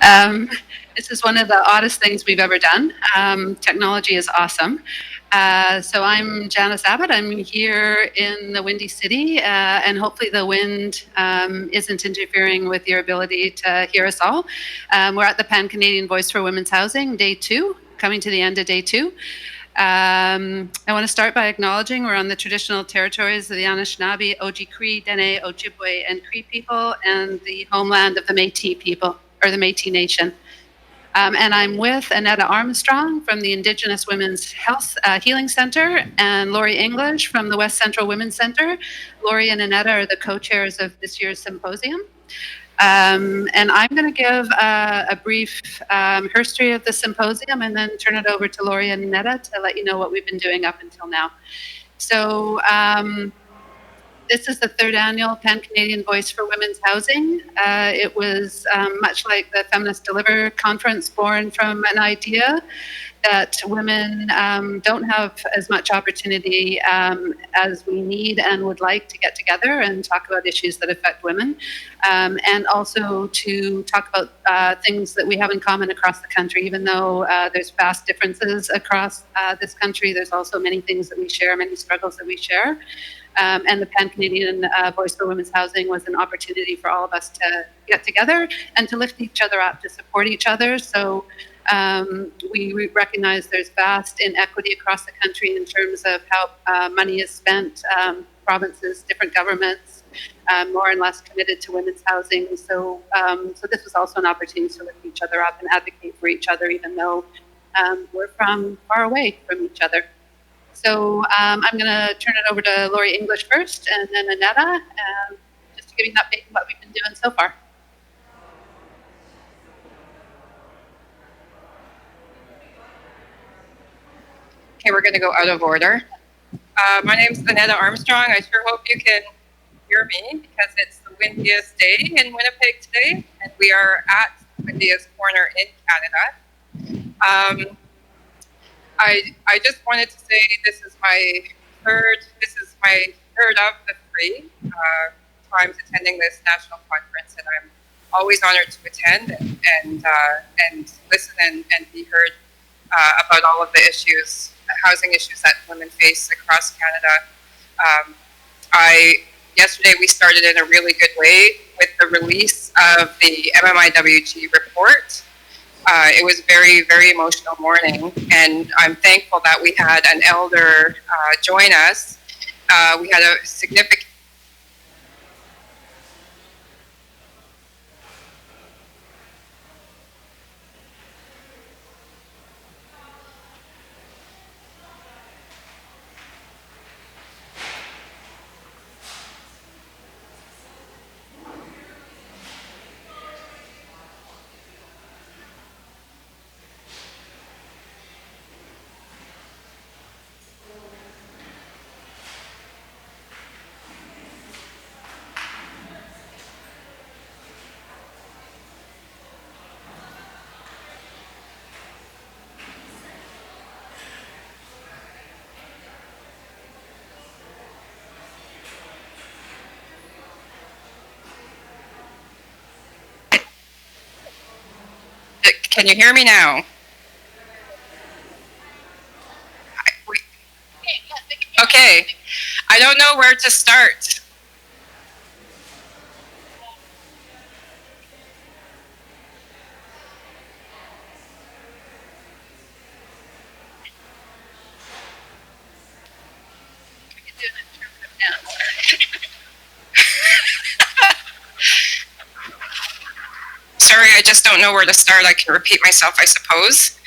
Um, this is one of the oddest things we've ever done. Technology is awesome. So I'm Janice Abbot. I'm here in the Windy City, and hopefully the wind isn't interfering with your ability to hear us all. We're at the Pan-Canadian Voice for Women's Housing, day 2, coming to the end of day 2. I want to start by acknowledging we're on the traditional territories of the Anishinaabe, Oji-Cree, Dene, Ojibwe, and Cree people, and the homeland of the Métis people, or the Métis Nation. And I'm with Annetta Armstrong from the Indigenous Women's Health Healing Center and Lori English from the West Central Women's Center. Lori and Annetta are the co-chairs of this year's symposium. And I'm going to give a brief history of the symposium and then turn it over to Lori and Annetta to let you know what we've been doing up until now. So this is the 3rd annual Pan-Canadian Voice for Women's Housing. It was much like the Feminists Deliver conference, born from an idea that women don't have as much opportunity as we need and would like to get together and talk about issues that affect women, and also to talk about things that we have in common across the country. Even though there's vast differences across this country, there's also many things that we share, many struggles that we share. And the Pan-Canadian Voice for Women's Housing was an opportunity for all of us to get together and to lift each other up, to support each other. So we recognize there's vast inequity across the country in terms of how money is spent. Provinces, different governments, more and less committed to women's housing. So this was also an opportunity to lift each other up and advocate for each other, even though we're from far away from each other. So I'm going to turn it over to Lori English first, and then Annetta, just to give you an update on what we've been doing so far. Okay, we're going to go out of order. My name is Annetta Armstrong. I sure hope you can hear me because it's the windiest day in Winnipeg today, and we are at the windiest corner in Canada. I just wanted to say this is my third of the 3 times attending this national conference, and I'm always honored to attend and listen and be heard about all of the housing issues that women face across Canada. Yesterday we started in a really good way with the release of the MMIWG report. It was a very, very emotional morning, and I'm thankful that we had an elder join us. We had a significant Can you hear me now? Okay. I don't know where to start. Sorry, I just don't know where to start. I can repeat myself, I suppose.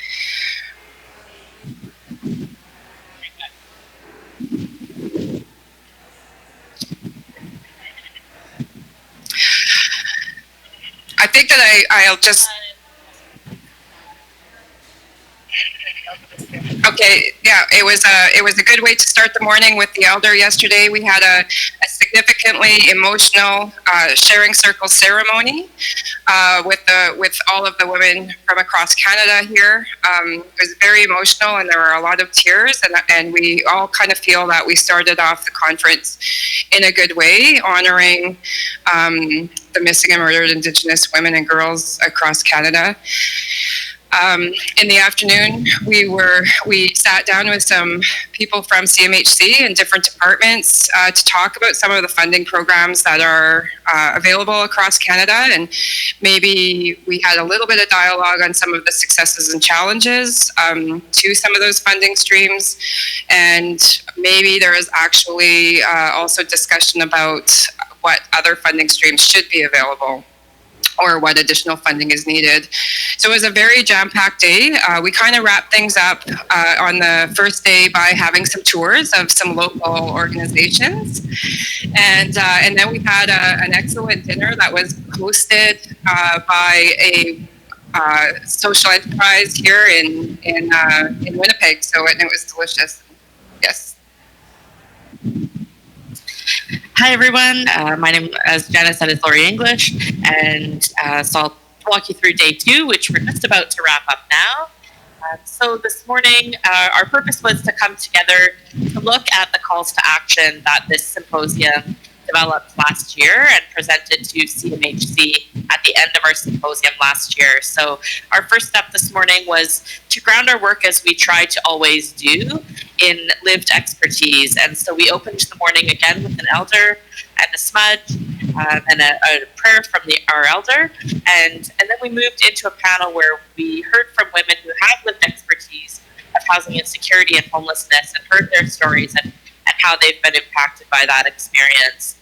I think that I'll just... Okay, yeah, it was a good way to start the morning with the elder yesterday. We had a significantly emotional sharing circle ceremony with all of the women from across Canada here. It was very emotional, and there were a lot of tears, and we all kind of feel that we started off the conference in a good way, honoring the missing and murdered Indigenous women and girls across Canada. In the afternoon, we sat down with some people from CMHC and different departments to talk about some of the funding programs that are available across Canada, and maybe we had a little bit of dialogue on some of the successes and challenges to some of those funding streams, and maybe there is actually also discussion about what other funding streams should be available, or what additional funding is needed. So it was a very jam-packed day. We kind of wrapped things up on the first day by having some tours of some local organizations. And then we had an excellent dinner that was hosted by a social enterprise here in Winnipeg. So it was delicious. Yes. Hi everyone, my name, as Janice said, is Lori English, and so I'll walk you through day 2, which we're just about to wrap up now. So this morning, our purpose was to come together to look at the calls to action that this symposium developed last year and presented to CMHC at the end of our symposium last year. So our first step this morning was to ground our work, as we try to always do, in lived expertise. And so we opened the morning again with an elder and a smudge and a prayer from our elder. And then we moved into a panel where we heard from women who have lived expertise of housing insecurity and homelessness, and heard their stories and how they've been impacted by that experience.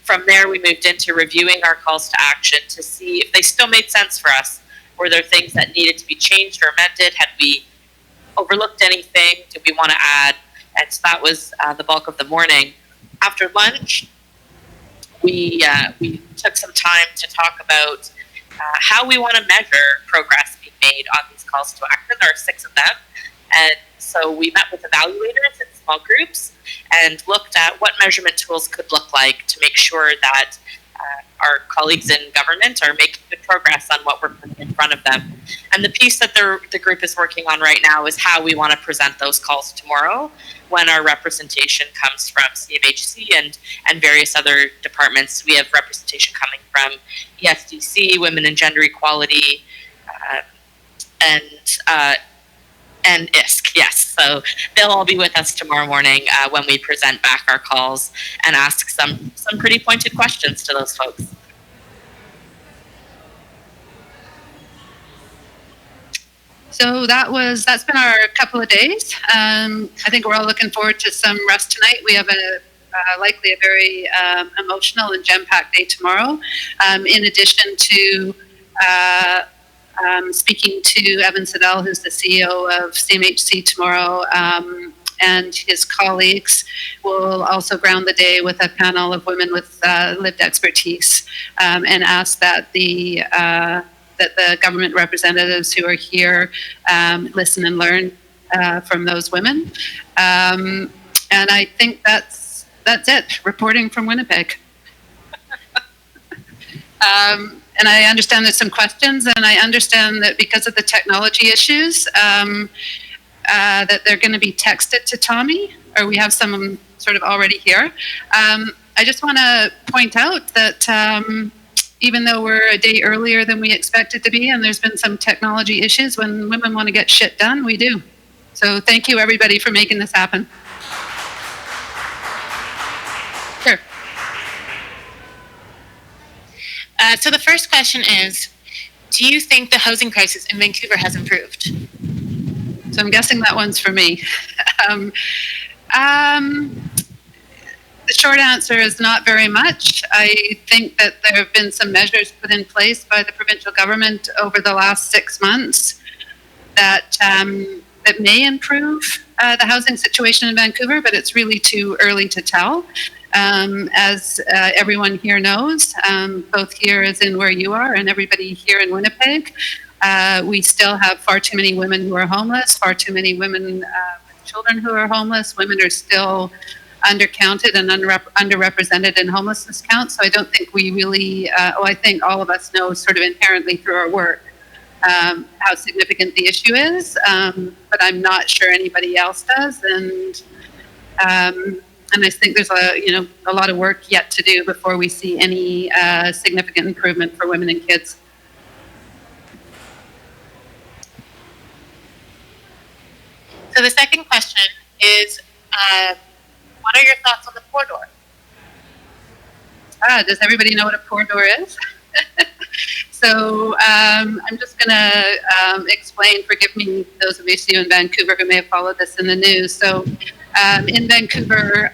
From there, we moved into reviewing our calls to action to see if they still made sense for us. Were there things that needed to be changed or amended? Had we overlooked anything? Did we want to add? And so that was the bulk of the morning. After lunch, we took some time to talk about how we want to measure progress being made on these calls to action. There are 6 of them. And so we met with evaluators in small groups and looked at what measurement tools could look like to make sure that our colleagues in government are making good progress on what we're putting in front of them. And the piece that the group is working on right now is how we want to present those calls tomorrow, when our representation comes from CMHC and various other departments. We have representation coming from ESDC, Women and Gender Equality, and ISK, yes. So they'll all be with us tomorrow morning when we present back our calls and ask some pretty pointed questions to those folks. So that's been our couple of days. I think we're all looking forward to some rest tonight. We have likely a very emotional and jam-packed day tomorrow. In addition to speaking to Evan Siddell, who's the CEO of CMHC tomorrow, and his colleagues, will also ground the day with a panel of women with lived expertise, and ask that the government representatives who are here listen and learn from those women. And I think that's it. Reporting from Winnipeg. And I understand there's some questions, and I understand that because of the technology issues, that they're going to be texted to Tommy, or we have some sort of already here. I just want to point out that even though we're a day earlier than we expected to be, and there's been some technology issues, when women want to get shit done, we do. So thank you, everybody, for making this happen. Sure. So the first question is, do you think the housing crisis in Vancouver has improved? So I'm guessing that one's for me. The short answer is not very much. I think that there have been some measures put in place by the provincial government over the last 6 months that that may improve the housing situation in Vancouver, but it's really too early to tell. As everyone here knows, both here as in where you are and everybody here in Winnipeg, we still have far too many women who are homeless, far too many women children who are homeless. Women are still undercounted and underrepresented in homelessness counts. So I don't think we really, I think all of us know sort of inherently through our work how significant the issue is, but I'm not sure anybody else does. And I think there's a lot of work yet to do before we see any significant improvement for women and kids. So the second question is, what are your thoughts on the poor door? Does everybody know what a poor door is? So I'm just going to explain, forgive me, those of you in Vancouver who may have followed this in the news. So in Vancouver,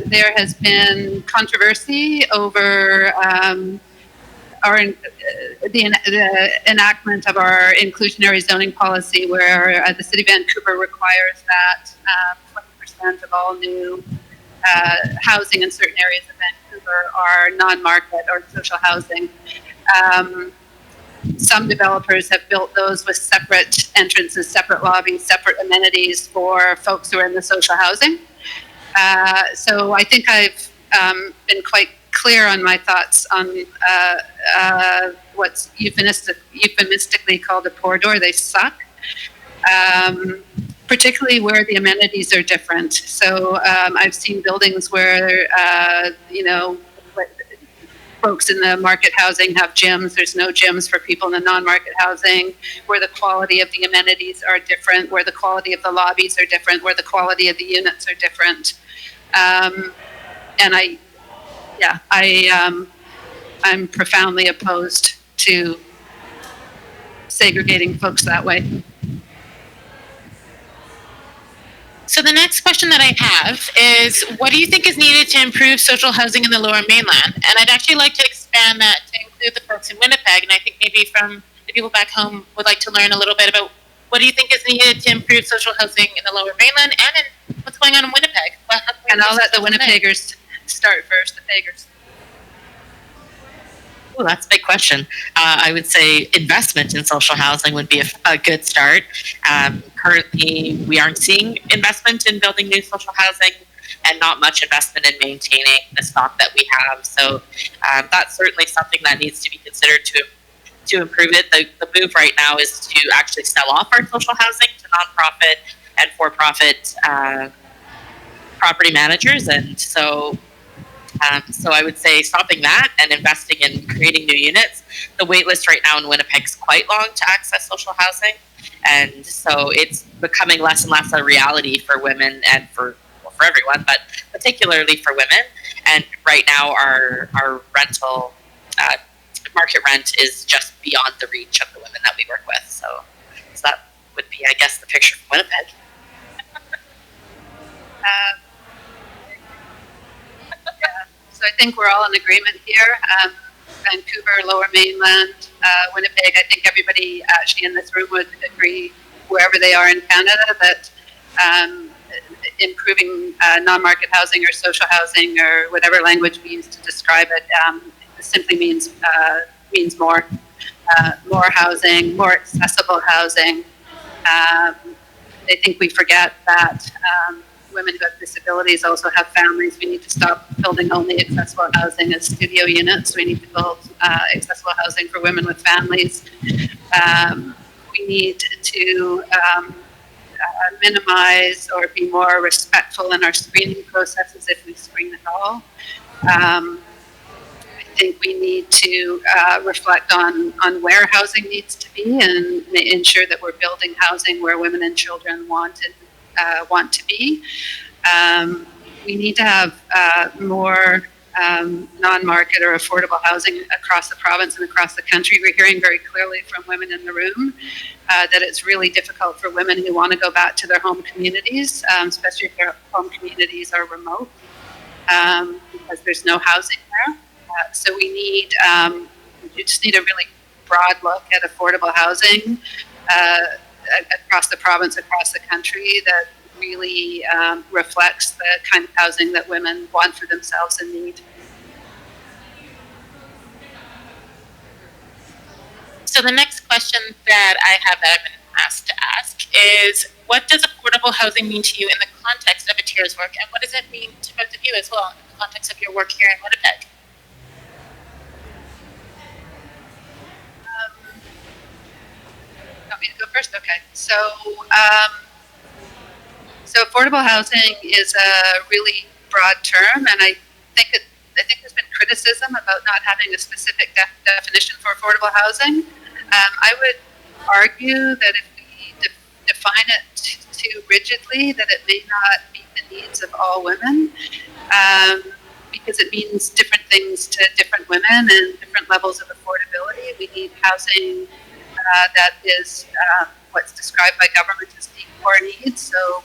there has been controversy over the enactment of our inclusionary zoning policy, where the City of Vancouver requires that 20% of all new housing in certain areas of Vancouver are non-market or social housing. Some developers have built those with separate entrances, separate lobbies, separate amenities for folks who are in the social housing. So I think I've been quite clear on my thoughts on what's euphemistically called a poor door. They suck, particularly where the amenities are different. So I've seen buildings where, folks in the market housing have gyms. There's no gyms for people in the non-market housing, where the quality of the amenities are different, where the quality of the lobbies are different, where the quality of the units are different. And I'm profoundly opposed to segregating folks that way. So the next question that I have is, what do you think is needed to improve social housing in the Lower Mainland? And I'd actually like to expand that to include the folks in Winnipeg. And I think maybe from the people back home would like to learn a little bit about what do you think is needed to improve social housing in the Lower Mainland and in what's going on in Winnipeg? And I'll let the Winnipeggers start first, the Peggers. Oh, that's a big question. I would say investment in social housing would be a good start. Currently, we aren't seeing investment in building new social housing and not much investment in maintaining the stock that we have. So that's certainly something that needs to be considered to improve it. The move right now is to actually sell off our social housing to nonprofit and for-profit property managers. And so I would say stopping that and investing in creating new units. The wait list right now in Winnipeg is quite long to access social housing. And so it's becoming less and less a reality for women and for everyone, but particularly for women. And right now our rental market rent is just beyond the reach of the women that we work with. So that would be, I guess, the picture from Winnipeg. So I think we're all in agreement here. Vancouver, Lower Mainland, Winnipeg, I think everybody actually in this room would agree, wherever they are in Canada, that improving non-market housing or social housing or whatever language we use to describe it simply means more housing, more accessible housing. I think we forget that women who have disabilities also have families. We need to stop building only accessible housing as studio units. We need to build accessible housing for women with families. We need to minimize or be more respectful in our screening processes if we screen at all. I think we need to reflect on where housing needs to be and ensure that we're building housing where women and children want to be. We need to have more non-market or affordable housing across the province and across the country. We're hearing very clearly from women in the room that it's really difficult for women who want to go back to their home communities, especially if their home communities are remote, because there's no housing there. So we just need a really broad look at affordable housing across the province, across the country, that really reflects the kind of housing that women want for themselves and need. So the next question that I have that I've been asked to ask is, what does affordable housing mean to you in the context of Atira's work, and what does it mean to both of you as well in the context of your work here in Winnipeg? Want me to go first? Okay. So affordable housing is a really broad term, and I think there's been criticism about not having a specific definition for affordable housing. I would argue that if we define it too rigidly, that it may not meet the needs of all women, because it means different things to different women and different levels of affordability. We need housing that is what's described by government as deep core needs. So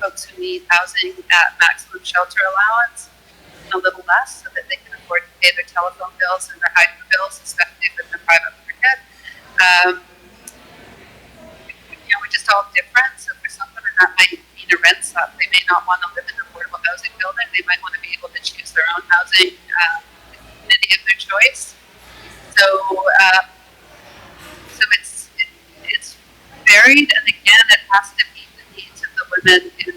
folks who need housing at maximum shelter allowance, a little less, so that they can afford to pay their telephone bills and their hydro bills, especially if it's a private market. We're just all different. So for some women, that might mean a rent stop. They may not want to live in an affordable housing building. They might want to be able to choose their own housing community of their choice. So it's varied, and again, it has to meet the needs of the women who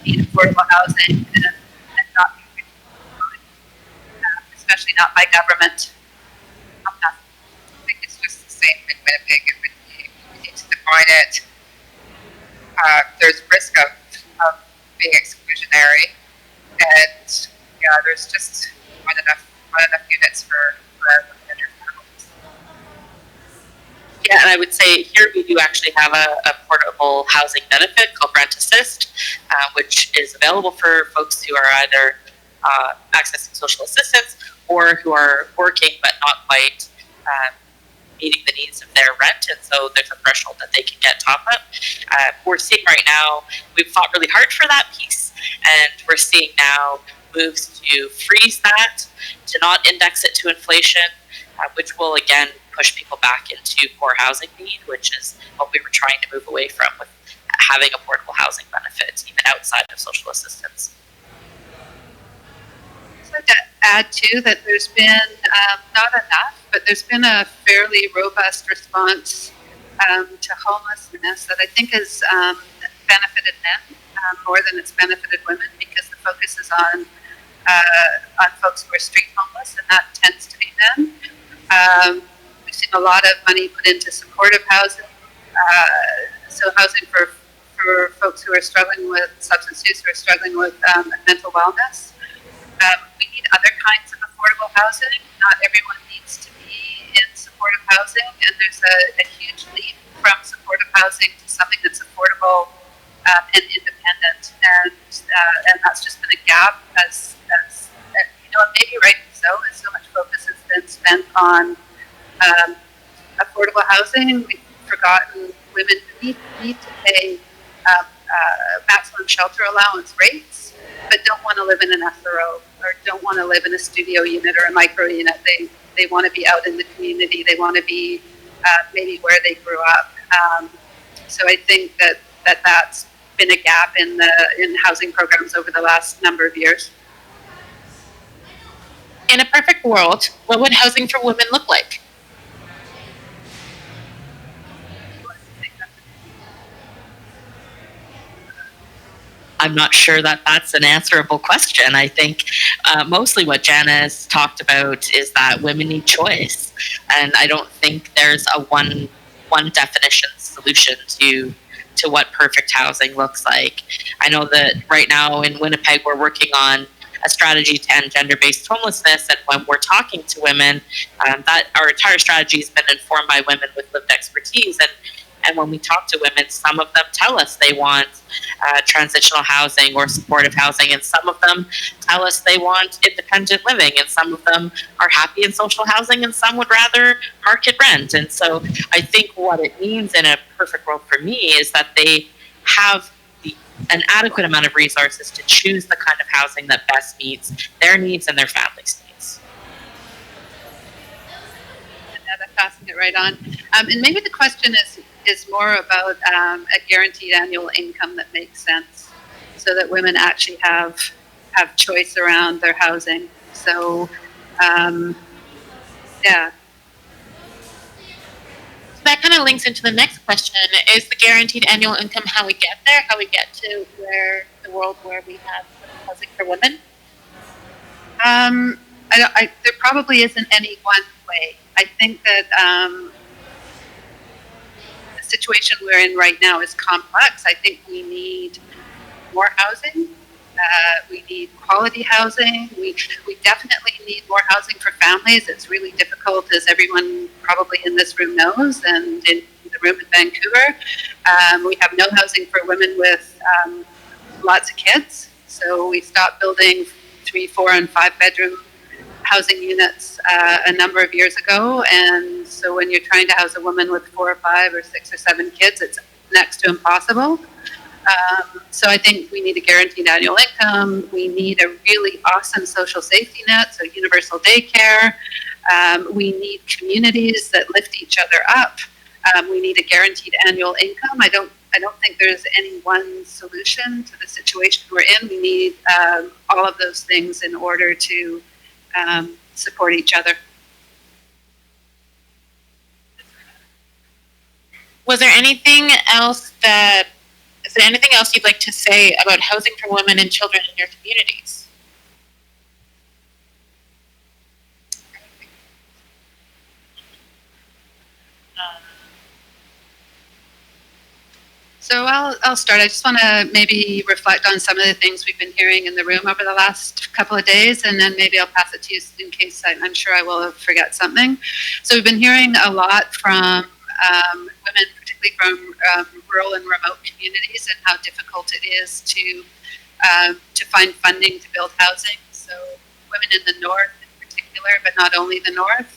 need affordable housing and not be especially not by government. I think it's just the same in Winnipeg. We need to define it. There's risk of being exclusionary, and there's just not enough units for women and their families. Yeah, and I would say here we do actually have a portable housing benefit called Rent Assist, which is available for folks who are either accessing social assistance or who are working but not quite meeting the needs of their rent, and so there's a threshold that they can get top up. We're seeing right now, we've fought really hard for that piece, and we're seeing now moves to freeze that, to not index it to inflation, which will again push people back into poor housing need, which is what we were trying to move away from with having affordable housing benefits, even outside of social assistance. I'd like to add too that there's been not enough, but there's been a fairly robust response to homelessness that I think has benefited men more than it's benefited women, because the focus is on folks who are street homeless, and that tends to be men. We've seen a lot of money put into supportive housing, so housing for folks who are struggling with substance use, who are struggling with mental wellness. We need other kinds of affordable housing. Not everyone needs to be in supportive housing, and there's a huge leap from supportive housing to something that's affordable and independent, and that's just been a gap as and maybe rightly so, as so much focus has been spent on affordable housing. We've forgotten women who need to pay maximum shelter allowance rates, but don't want to live in an SRO or don't want to live in a studio unit or a micro unit. They want to be out in the community. They want to be maybe where they grew up. So I think that's been a gap in housing programs over the last number of years. In a perfect world, what would housing for women look like? I'm not sure that that's an answerable question. I think mostly what Janice talked about is that women need choice, and I don't think there's a one definition solution to what perfect housing looks like. I know that right now in Winnipeg we're working on a strategy to end gender-based homelessness, and when we're talking to women, that our entire strategy has been informed by women with lived expertise, and when we talk to women, some of them tell us they want transitional housing or supportive housing, and some of them tell us they want independent living, and some of them are happy in social housing, and some would rather market rent. And so I think what it means in a perfect world for me is that they have an adequate amount of resources to choose the kind of housing that best meets their needs and their families' needs. That's passing it right on. And maybe the question is more about a guaranteed annual income that makes sense, so that women actually have choice around their housing. So, yeah. That that kind of links into the next question: is the guaranteed annual income how we get there? How we get to the world where we have housing for women? There probably isn't any one way. I think that the situation we're in right now is complex. I think we need more housing. We need quality housing. We definitely need more housing for families. It's really difficult, as everyone probably in this room knows, and in the room in Vancouver. We have no housing for women with lots of kids. So we stopped building 3, 4, and 5 bedroom housing units a number of years ago. And so when you're trying to house a woman with 4 or 5 or 6 or 7 kids, it's next to impossible. So I think we need a guaranteed annual income. We need a really awesome social safety net, so universal daycare. We need communities that lift each other up. We need a guaranteed annual income. I don't think there's any one solution to the situation we're in. We need all of those things in order to support each other. Is there anything else you'd like to say about housing for women and children in your communities? So I'll start. I just want to maybe reflect on some of the things we've been hearing in the room over the last couple of days, and then maybe I'll pass it to you in case I'm sure I will forget something. So we've been hearing a lot from women, particularly from rural and remote communities, and how difficult it is to find funding to build housing. So women in the north in particular, but not only the north,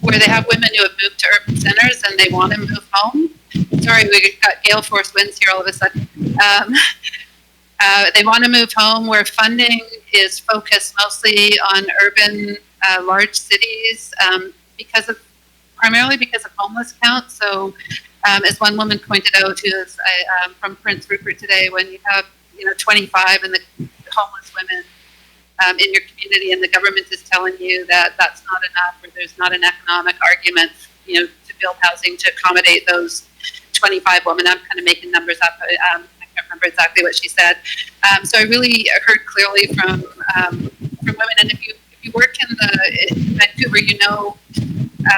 where they have women who have moved to urban centers and they want to move home. Sorry, we got gale force winds here all of a sudden. They want to move home, where funding is focused mostly on urban, large cities, primarily because of homeless count. So, as one woman pointed out, who is from Prince Rupert today, when you have 25 and the homeless women in your community, and the government is telling you that that's not enough, or there's not an economic argument, to build housing to accommodate those 25 women. I'm kind of making numbers up. I can't remember exactly what she said. So I really heard clearly from women, and if you work in Vancouver,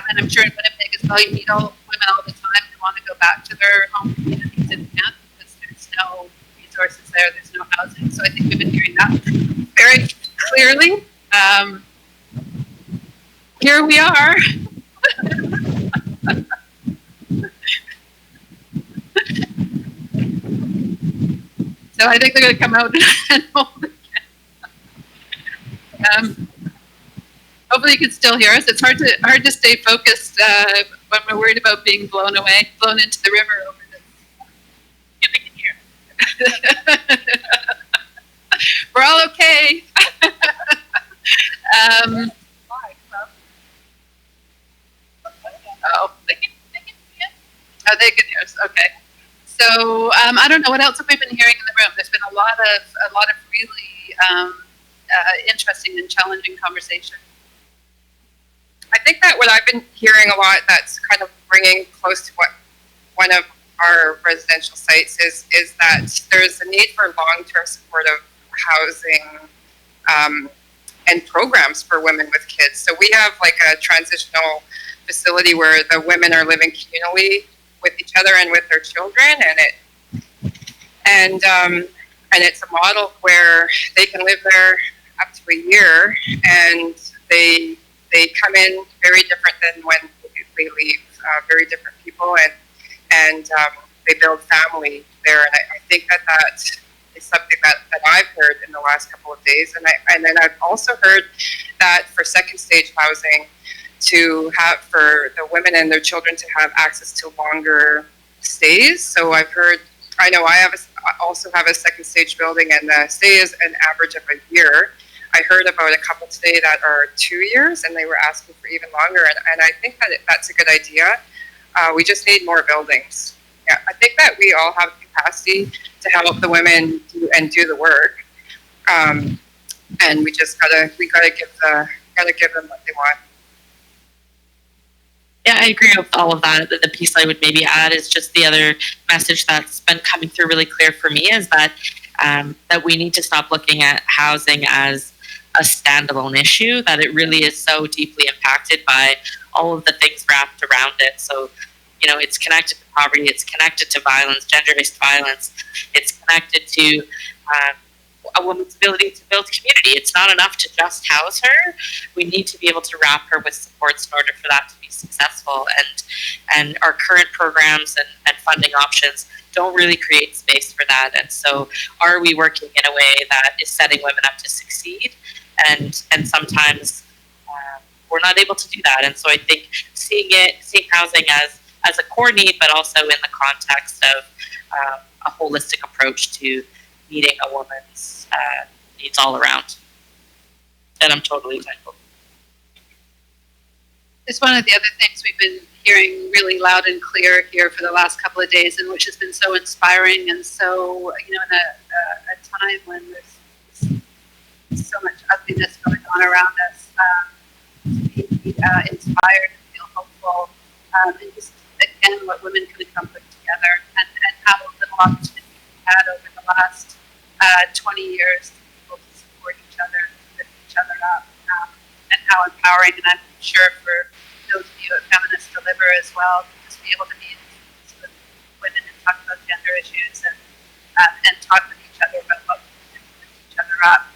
and I'm sure in Winnipeg as well, you meet all women all the time who want to go back to their home communities and can't, because there's no resources there, there's no housing. So I think we've been hearing that very clearly. Here we are. So I think they're going to come out and hold again. Hopefully you can still hear us. It's hard to stay focused when we're worried about being blown into the river over this. Yeah, we can hear. We're all okay. They can see us? Oh, they can hear us. Okay. So I don't know, what else have we been hearing in the room? There's been a lot of really interesting and challenging conversation. I think that what I've been hearing a lot that's kind of bringing close to what one of our residential sites is that there's a need for long-term supportive housing and programs for women with kids. So we have like a transitional facility where the women are living communally with each other and with their children, and it's a model where they can live there up to a year, and they come in very different than when they leave, very different people, and they build family there. And I think that is something that I've heard in the last couple of days. And then I've also heard that for second stage housing, to have for the women and their children to have access to longer stays. So I know I also have a second stage building, and the stay is an average of a year. I heard about a couple today that are 2 years, and they were asking for even longer. And I think that that's a good idea. We just need more buildings. Yeah, I think that we all have capacity to help the women do the work, and we just gotta give them what they want. Yeah, I agree with all of that. The piece I would maybe add is just the other message that's been coming through really clear for me is that that we need to stop looking at housing as a standalone issue, that it really is so deeply impacted by all of the things wrapped around it. So, you know, it's connected to poverty, it's connected to violence, gender-based violence, it's connected to a woman's ability to build community. It's not enough to just house her. We need to be able to wrap her with supports in order for that to be successful. And our current programs and funding options don't really create space for that. And so are we working in a way that is setting women up to succeed? And sometimes we're not able to do that. And so I think seeing housing as a core need, but also in the context of a holistic approach to meeting a woman's needs all around. And I'm totally thankful. It's one of the other things we've been hearing really loud and clear here for the last couple of days, and which has been so inspiring and so, you know, in a time when there's so much ugliness going on around us, to be inspired and feel hopeful, and just, again, what women can accomplish together, and how little opportunity we've had over the last 20 years to be able to support each other, lift each other up, and how empowering. And I'm sure for those of you at Feminists Deliver as well, to just be able to be with women and talk about gender issues and talk with each other about what we can do to lift each other up.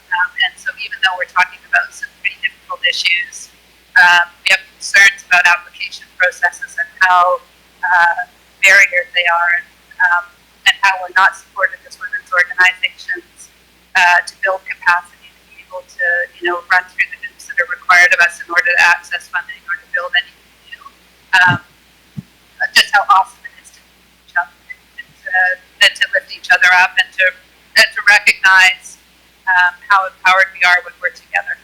And so even though we're talking about some pretty difficult issues, we have concerns about application processes and how barriers they are, and how we're not supported as women's organizations to build capacity to be able to, you know, run through the hoops that are required of us in order to access funding or to build anything new. Just how awesome it is to meet each other and to lift each other up and to recognize how empowered we are when we're together.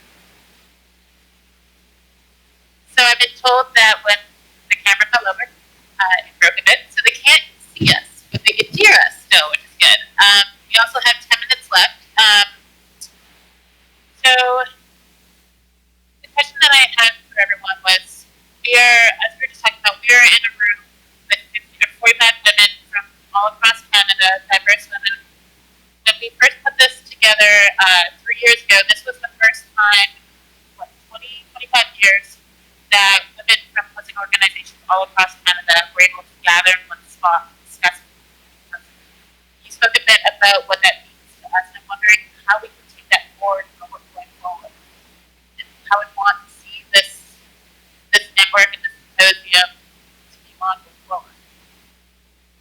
So I've been told that when the camera fell over, it broke a bit, so they can't see us, but they can hear us still, which is good. We also have 10 minutes left. So the question that I had for everyone was, as we were just talking about, we are in a room with 50 or 45 women from all across Canada, diverse women. When we first put this together 3 years ago, this was the first time, 25 years, that women from housing organizations all across Canada were able to gather in one spot and discuss. You spoke a bit about what that means to us, and I'm wondering how we can take that forward for what's going forward, and how we want to see this network and this symposium to keep on going forward.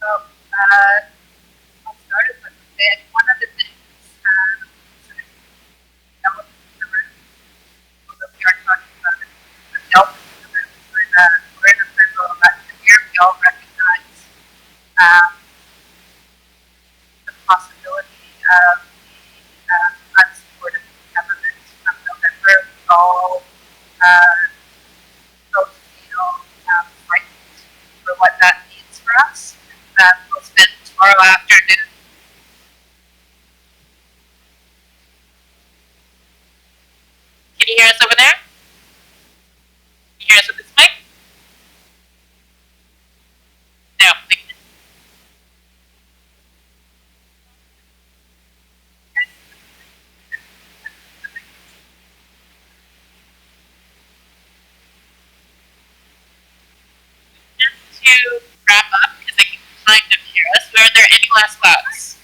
So I'll start it with one of the things sort of elephant in the room, although we are talking about it, the elephant in the room is we're in a federal election year. We all recognize the possibility of the unsupported government from November. We all both feel frightened for what that means for us. We'll spend tomorrow afternoon. Can you hear us over there? Can you hear us with this mic? No. To wrap up, because I can kind of hear us, were there any last thoughts?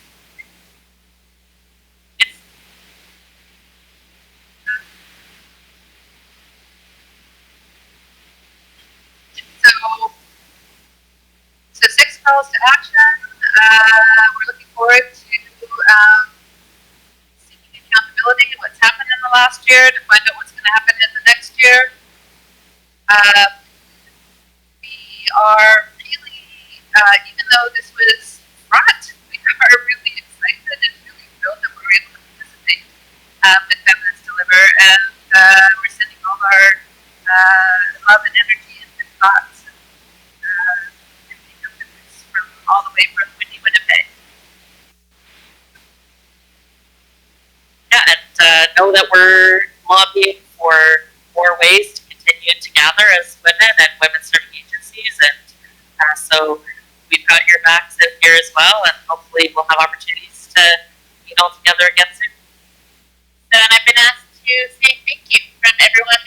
So 6 calls to action. We're looking forward to seeking accountability of what's happened in the last year, to find out what's going to happen in the next year. We are really, even though this was fraught, we are really excited and really thrilled that we're able to participate with Feminists Deliver, and we're sending all our love and energy and good thoughts from all the way from windy Winnipeg. Yeah, and know that we're lobbying for more ways to continue to gather as women and women serving agencies. So we've got your backs in here as well, and hopefully we'll have opportunities to meet all together again soon. So, and I've been asked to say thank you from everyone